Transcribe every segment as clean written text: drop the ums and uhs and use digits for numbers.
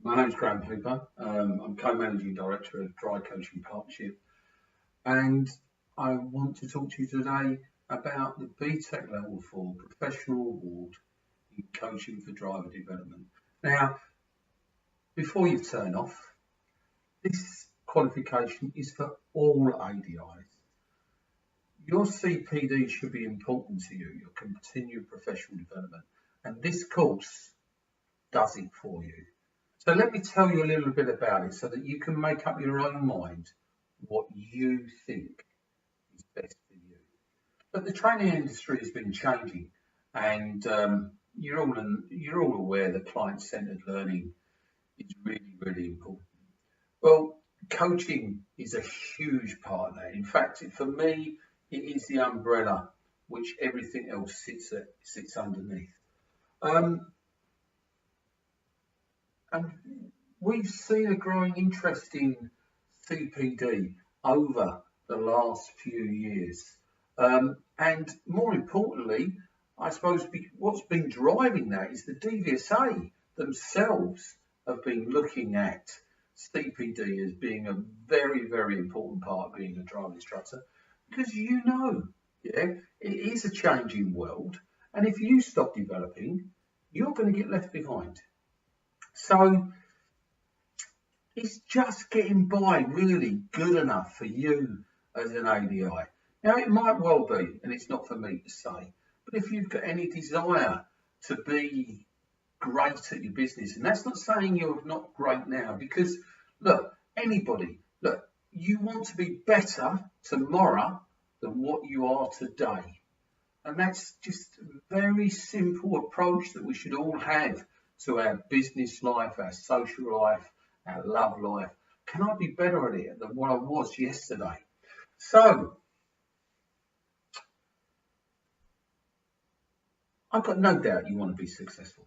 My name's Graham Hooper. I'm co-managing director of Dry Coaching Partnership, and I want to talk to you today about the BTEC Level 4 Professional Award in Coaching for Driver Development. Now, before you turn off, this qualification is for all ADIs. Your CPD should be important to you, your continued professional development, and this course does it for you. So let me tell you a little bit about it so that you can make up your own mind what you think is best for you. But the training industry has been changing, and you're all aware that client-centered learning is really, really important. Well, coaching is a huge part of that. In fact, for me, it is the umbrella which everything else sits underneath. And we've seen a growing interest in CPD over the last few years. And more importantly, I suppose what's been driving that is the DVSA themselves have been looking at CPD as being a very, very important part of being a driving instructor, because it is a changing world, and if you stop developing, you're going to get left behind. So it's just getting by really good enough for you as an ADI. Now, it might well be, and it's not for me to say, but if you've got any desire to be great at your business, and that's not saying you're not great now, because look, you want to be better tomorrow than what you are today. And that's just a very simple approach that we should all have to our business life, our social life, our love life. Can I be better at it than what I was yesterday? So, I've got no doubt you want to be successful.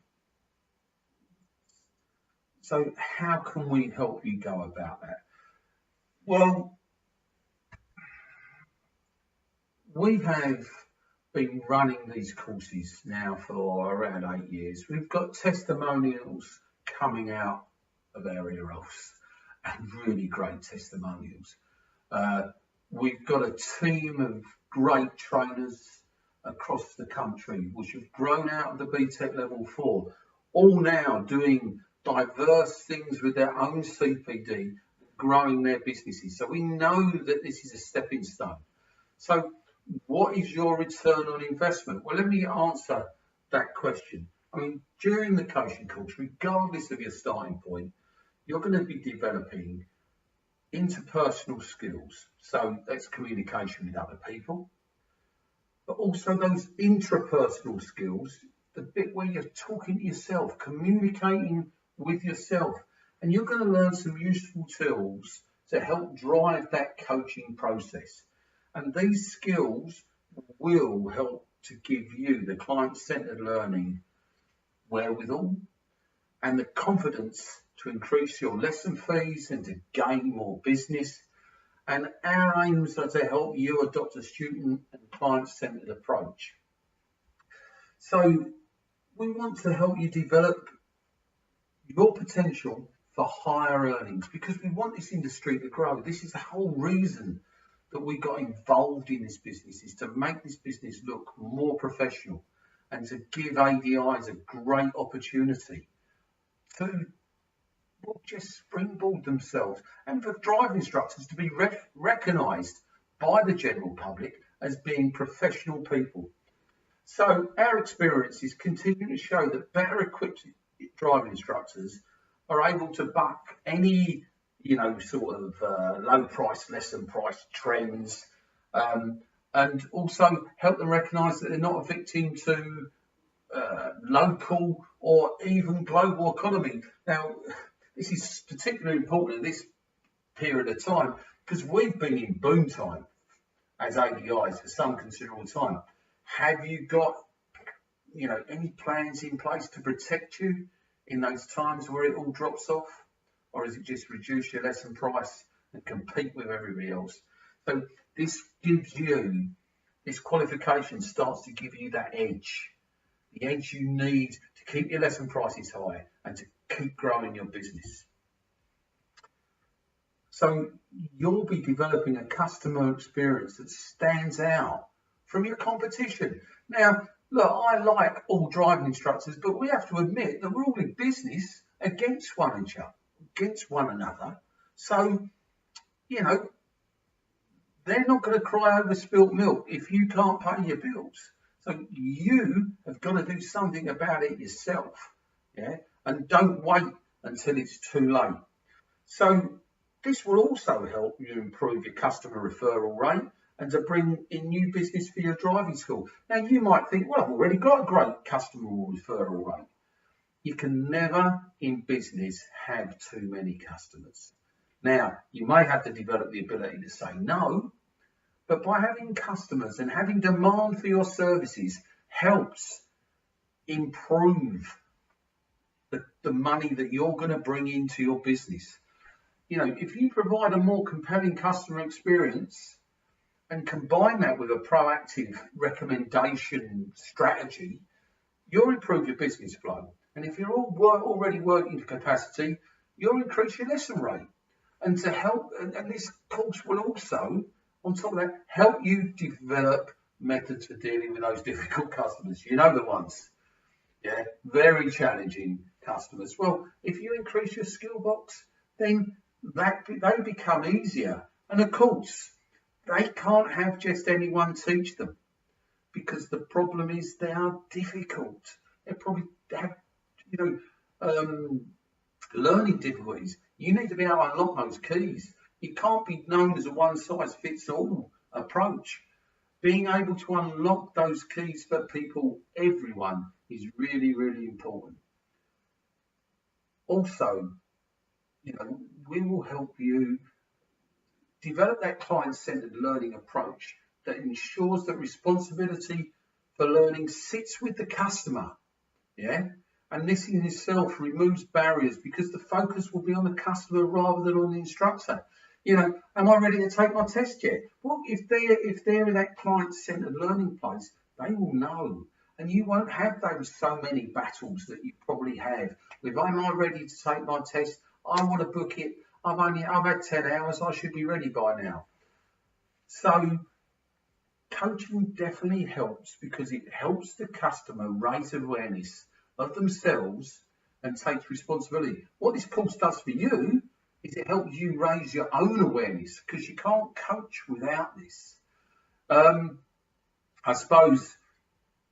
So how can we help you go about that? Well, we have been running these courses now for around 8 years. We've got testimonials coming out of our ear offs, and really great testimonials. We've got a team of great trainers across the country which have grown out of the BTEC Level 4, all now doing diverse things with their own CPD, growing their businesses. So we know that this is a stepping stone. So what is your return on investment? Well, let me answer that question. I mean, during the coaching course, regardless of your starting point, you're going to be developing interpersonal skills. So that's communication with other people, but also those intrapersonal skills, the bit where you're talking to yourself, communicating with yourself, and you're going to learn some useful tools to help drive that coaching process. And these skills will help to give you the client-centered learning wherewithal and the confidence to increase your lesson fees and to gain more business. And our aims are to help you adopt a student and client-centered approach. So we want to help you develop your potential for higher earnings, because we want this industry to grow. This is the whole reason that we got involved in this business, is to make this business look more professional and to give ADIs a great opportunity to just springboard themselves, and for driving instructors to be recognised by the general public as being professional people. So our experiences continue to show that better equipped driving instructors are able to buck any low price, lesson price trends, and also help them recognise that they're not a victim to local or even global economy. Now, this is particularly important in this period of time because we've been in boom time as ADIs for some considerable time. Have you got, any plans in place to protect you in those times where it all drops off? Or is it just reduce your lesson price and compete with everybody else? So this gives you, this qualification starts to give you that edge, the edge you need to keep your lesson prices high and to keep growing your business. So you'll be developing a customer experience that stands out from your competition. Now, look, I like all driving instructors, but we have to admit that we're all in business against one another. So, you know, they're not going to cry over spilt milk if you can't pay your bills. So you have got to do something about it yourself, yeah? And don't wait until it's too late. So this will also help you improve your customer referral rate and to bring in new business for your driving school. Now, you might think, well, I've already got a great customer referral rate. You can never in business have too many customers. Now, you may have to develop the ability to say no, but by having customers and having demand for your services helps improve the money that you're going to bring into your business. You know, if you provide a more compelling customer experience and combine that with a proactive recommendation strategy, you'll improve your business flow. And if you're already working to capacity, you'll increase your lesson rate. And to help, and this course will also, on top of that, help you develop methods for dealing with those difficult customers. You know the ones, yeah, very challenging customers. Well, if you increase your skill box, then they become easier. And of course, they can't have just anyone teach them, because the problem is they are difficult. They probably have, learning difficulties. You need to be able to unlock those keys. It can't be known as a one-size-fits-all approach. Being able to unlock those keys for people, everyone, is really, really important. Also, we will help you develop that client-centered learning approach that ensures that responsibility for learning sits with the customer, yeah? And this in itself removes barriers because the focus will be on the customer rather than on the instructor. Am I ready to take my test yet? Well, if they're in that client-centered learning place, they will know. And you won't have those so many battles that you probably have with, am I ready to take my test? I want to book it. I've had 10 hours. I should be ready by now. So coaching definitely helps because it helps the customer raise awareness of themselves and takes responsibility. What this course does for you is it helps you raise your own awareness because you can't coach without this. I suppose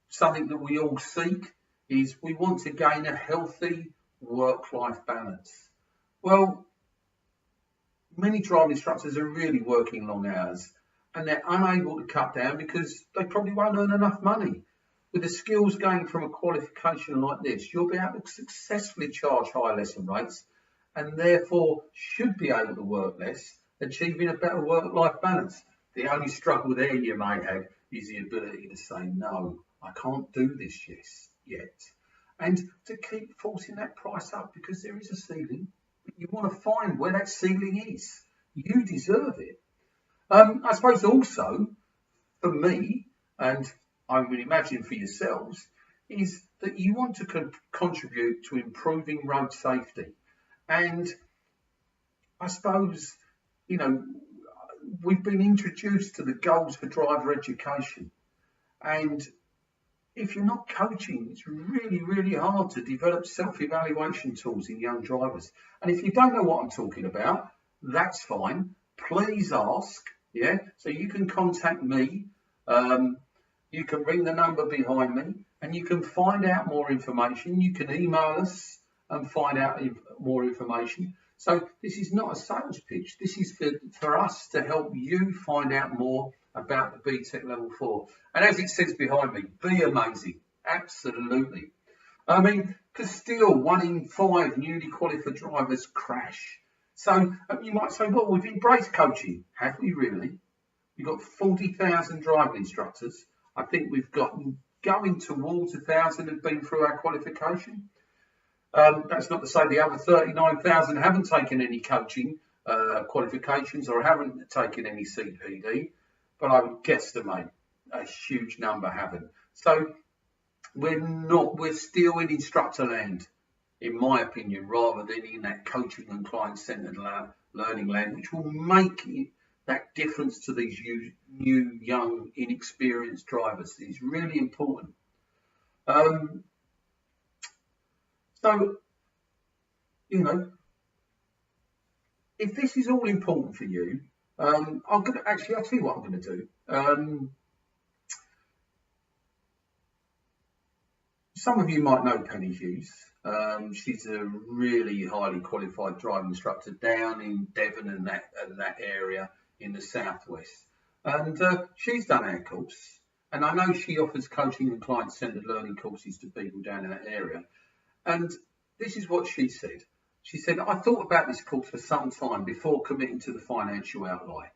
something that we all seek is we want to gain a healthy work-life balance. Well, many driving instructors are really working long hours and they're unable to cut down because they probably won't earn enough money. With the skills gained from a qualification like this, you'll be able to successfully charge high lesson rates and therefore should be able to work less, achieving a better work-life balance. The only struggle there you may have is the ability to say, no, I can't do this yet. And to keep forcing that price up because there is a ceiling. You want to find where that ceiling is. You deserve it. I suppose also, for me, and I would imagine for yourselves, is that you want to contribute to improving road safety. And I suppose, we've been introduced to the goals for driver education. And if you're not coaching, it's really, really hard to develop self-evaluation tools in young drivers. And if you don't know what I'm talking about, that's fine. Please ask, yeah? So you can contact me. You can ring the number behind me and you can find out more information. You can email us and find out more information. So this is not a sales pitch. This is for us to help you find out more about the BTEC Level 4. And as it says behind me, be amazing. Absolutely. I mean, because still 1 in 5 newly qualified drivers crash. So you might say, well, we've embraced coaching. Have we really? We've got 40,000 driving instructors. I think we've got going towards 1,000 have been through our qualification. That's not to say the other 39,000 haven't taken any coaching qualifications or haven't taken any CPD, but I would guesstimate a huge number haven't. So we're still in instructor land. in my opinion, rather than in that coaching and client-centered learning land, which will make that difference to these new, young, inexperienced drivers. It's really important. So, you know, if this is all important for you, I'll tell you what I'm going to do. Some of you might know Penny Hughes. She's a really highly qualified driving instructor down in Devon and that area in the southwest. And she's done our course. And I know she offers coaching and client-centered learning courses to people down in that area. And this is what she said. She said, I thought about this course for some time before committing to the financial outlay.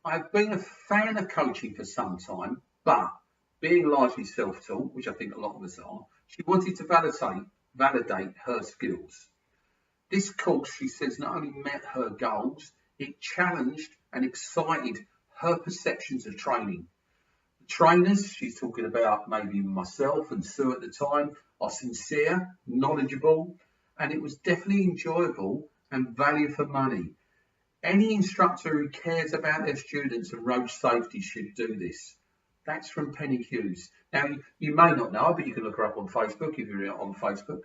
I've been a fan of coaching for some time, but being largely self-taught, which I think a lot of us are, she wanted to validate her skills. This course, she says, not only met her goals, it challenged and excited her perceptions of training. The trainers, she's talking about maybe myself and Sue at the time, are sincere, knowledgeable, and it was definitely enjoyable and value for money. Any instructor who cares about their students and road safety should do this. That's from Penny Hughes. Now, you may not know, but you can look her up on Facebook if you're on Facebook.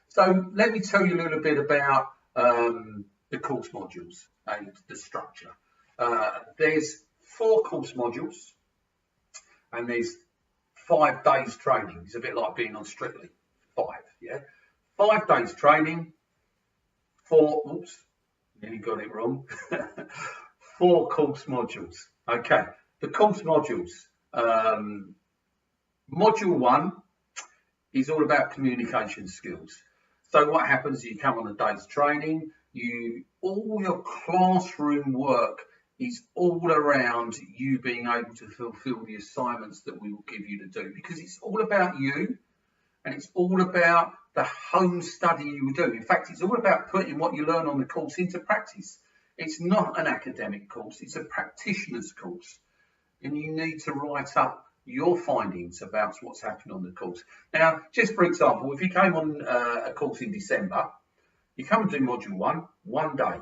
So let me tell you a little bit about the course modules and the structure. There's 4 course modules and there's 5 days training. It's a bit like being on Strictly. 5, yeah? 5 days training, 4, oops, nearly got it wrong. 4 course modules. Okay, the course modules. Module 1 is all about communication skills. So what happens, you come on a day's training, all your classroom work is all around you being able to fulfill the assignments that we will give you to do, because it's all about you and it's all about the home study you do. In fact, it's all about putting what you learn on the course into practice. It's not an academic course, it's a practitioner's course. And you need to write up your findings about what's happened on the course. Now, just for example, if you came on a course in December, you come and do module 1 day.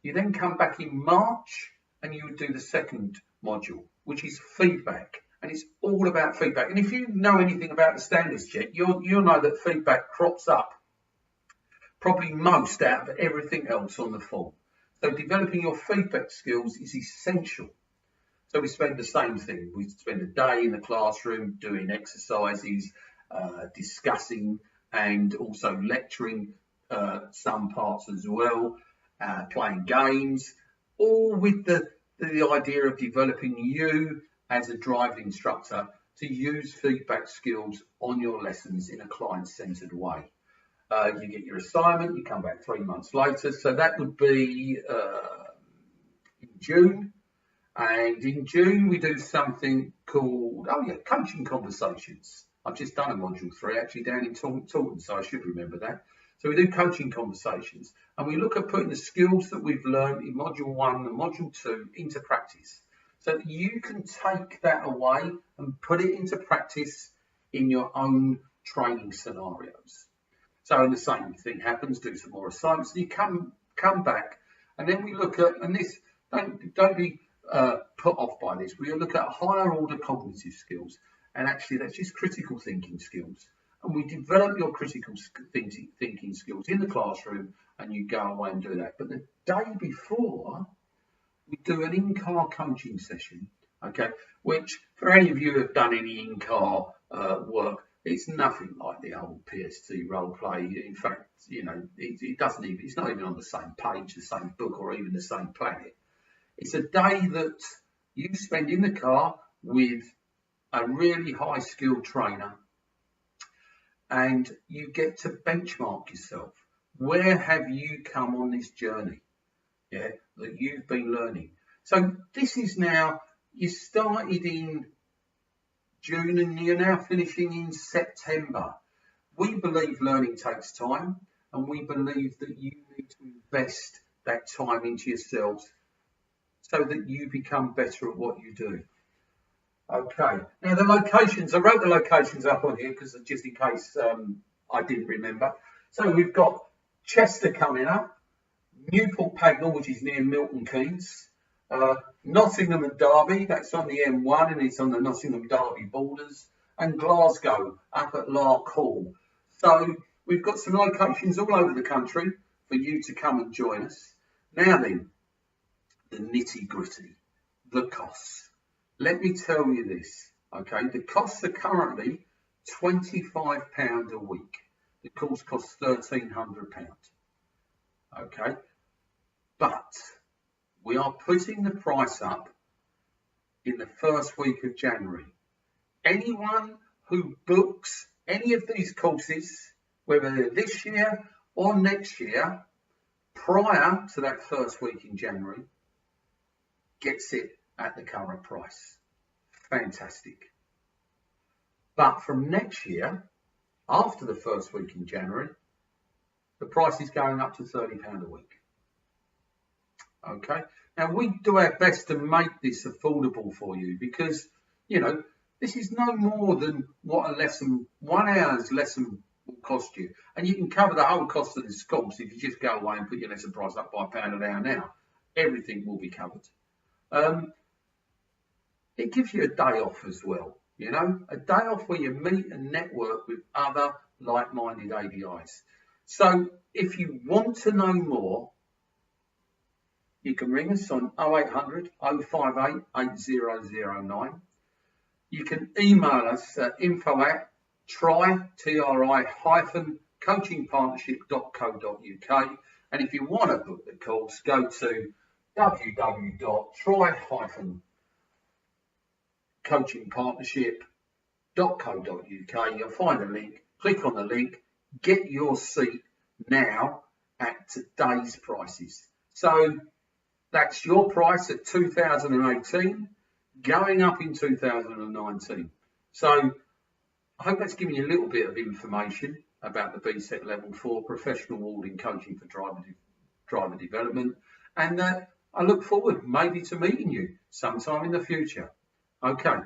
You then come back in March and you would do the second module, which is feedback. And it's all about feedback. And if you know anything about the standards check, you'll know that feedback crops up probably most out of everything else on the form. So developing your feedback skills is essential. So we spend the same thing. We spend a day in the classroom doing exercises, discussing and also lecturing some parts as well, playing games, all with the idea of developing you as a driving instructor to use feedback skills on your lessons in a client-centered way. You get your assignment, you come back 3 months later. So that would be in June. And in June, we do something called, coaching conversations. I've just done a module 3 actually down in Taunton, so I should remember that. So we do coaching conversations and we look at putting the skills that we've learned in module 1 and module 2 into practice so that you can take that away and put it into practice in your own training scenarios. So and the same thing happens, do some more assignments, and you come back and then we look at, and this, don't be put off by this. We look at higher order cognitive skills, and actually that's just critical thinking skills. And we develop your critical thinking skills in the classroom, and you go away and do that. But the day before, we do an in-car coaching session, okay? Which, for any of you who have done any in-car work, it's nothing like the old PST role play. In fact, you know, it doesn't even, it's not even on the same page, the same book, or even the same planet. It's a day that you spend in the car with a really high skilled trainer, and you get to benchmark yourself. Where have you come on this journey? Yeah, that you've been learning. So this is now, you started in June and you're now finishing in September. We believe learning takes time, and we believe that you need to invest that time into yourselves so that you become better at what you do. Okay, now the locations, I wrote the locations up on here because just in case I didn't remember. So we've got Chester coming up, Newport Pagnell, which is near Milton Keynes, Nottingham and Derby, that's on the M1 and it's on the Nottingham-Derby borders, and Glasgow up at Lark Hall. So we've got some locations all over the country for you to come and join us. Now then, the nitty-gritty, the costs. Let me tell you this, okay? The costs are currently £25 a week. The course costs £1,300, okay? But we are putting the price up in the first week of January. Anyone who books any of these courses, whether they're this year or next year, prior to that first week in January, gets it at the current price. Fantastic. But from next year, after the first week in January, the price is going up to £30 a week. Okay, now we do our best to make this affordable for you because, you know, this is no more than what a lesson, 1 hour's lesson will cost you. And you can cover the whole cost of this course if you just go away and put your lesson price up by £1 an hour now. Everything will be covered. It gives you a day off as well, you know, a day off where you meet and network with other like-minded ADIs. So if you want to know more, you can ring us on 0800 058 8009. You can email us at info@coachingpartnership.co.uk. And if you want to book the course, go to www.try-coachingpartnership.co.uk. You'll find a link, click on the link, get your seat now at today's prices. So that's your price at 2018, going up in 2019. So I hope that's given you a little bit of information about the BSEC Level 4 Professional Awarding Coaching for Driver Development. And I look forward maybe to meeting you sometime in the future. Okay,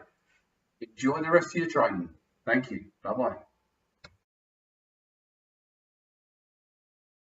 enjoy the rest of your training. Thank you. Bye-bye.